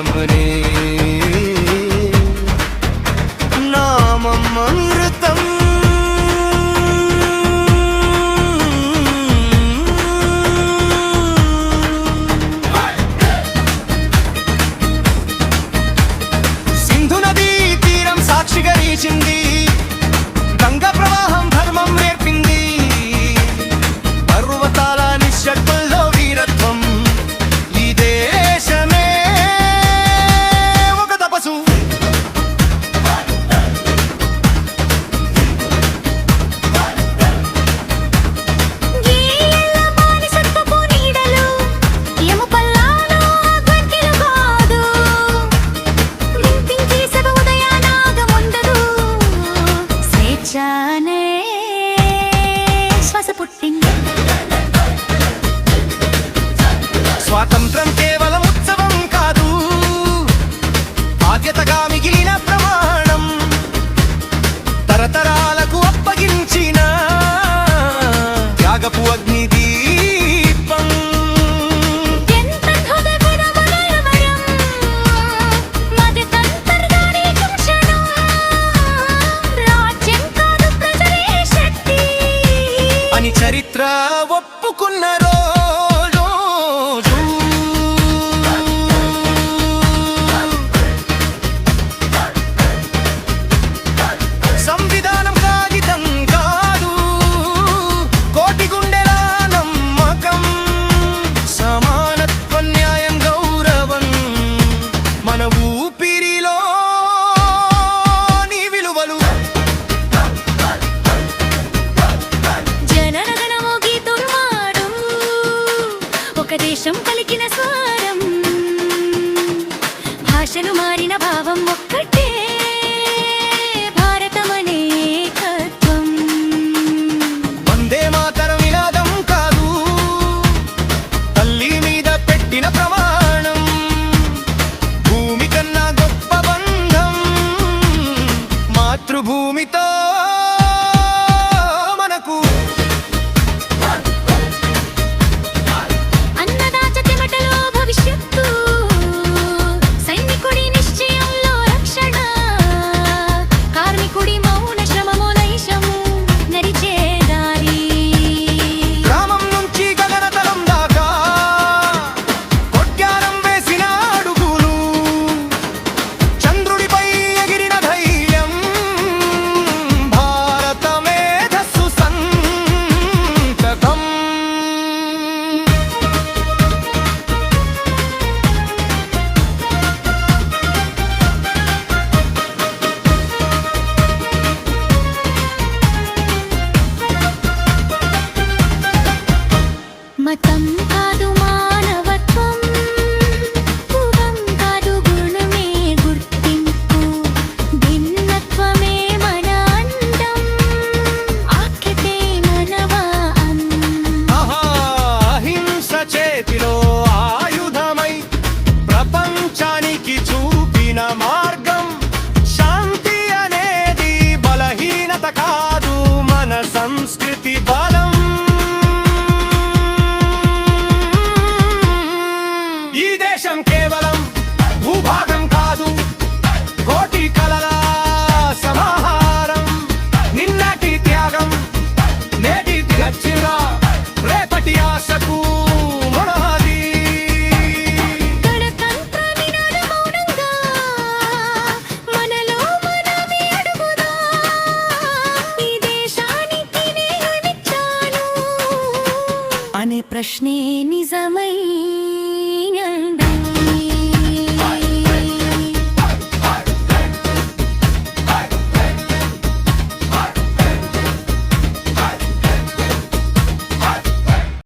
నామమృతమునే నామమృతం సింధు నదీ తీరం సాక్షిగా నిలిచింది గంగా ప్రవాహం ధర్మం నేర్పింది పర్వతాల నిశ్శబ్దంలో వీరత్వం ఈ దేశమే ఒక తపసు స్వాతంత్రం కేవలం ఉత్సవం కాదు బాధ్యతగా మిగిలిన ప్రమాణం తరతరాలకు అప్పగించిన త్యాగపు అగ్ని దీపం అని చరిత్ర ఒప్పుకున్న సంవిధానం కాగితం కాదు కోటి గుండెల నమ్మకం సమానత్వ న్యాయం గౌరవం మన ఊపిరిలో నీ విలువలు జననగణమో గీతుర్మాడం ఒక దేశం పలికిన స్వరం భాషలు మారిన భావం ఒక్కటే వందే మాతరం నినాదం కాదు తల్లి మీద పెట్టిన ప్రమాణం భూమి కన్నా గొప్ప బంధం మాతృభూమితో మనకు అన్నదాత చెమటలో భవిష్యత్తు సైనికుడి నిశ్చయంలో రక్షణ కార్మికుడి మౌన శ్రమము నైషము నడిచే దారి గ్రామం నుంచి గగనతలం దాకా కొట్యారం వేసిన అడుగులు చంద్రుడిపై ఎగిరిన ధైర్యం భారత మేధస్సు సంతకం మతం కాదు మానవత్వం కులం కాదు గుణమే గుర్తింపు భిన్నత్వమే మన అందం ఆఖ్యతే మనవా అహింస చేతిలో ఆయుధమై ప్రపంచానికి చూపిన మార్గం శాంతి అనేది బలహీనత కాదు మన సంస్కృతి బలం ఈ దేశం కేవలం భూభాగం కాదు కోటి కలల సమాహారం నిన్నటి త్యాగం నేటి గర్జన రేపటి ఆశకు మునాది గణతంత్ర నినాద మౌనంగా మనలో మనమే అడుగుదా ఈ దేశానికి నేనిచ్చాను అనే ప్రశ్నే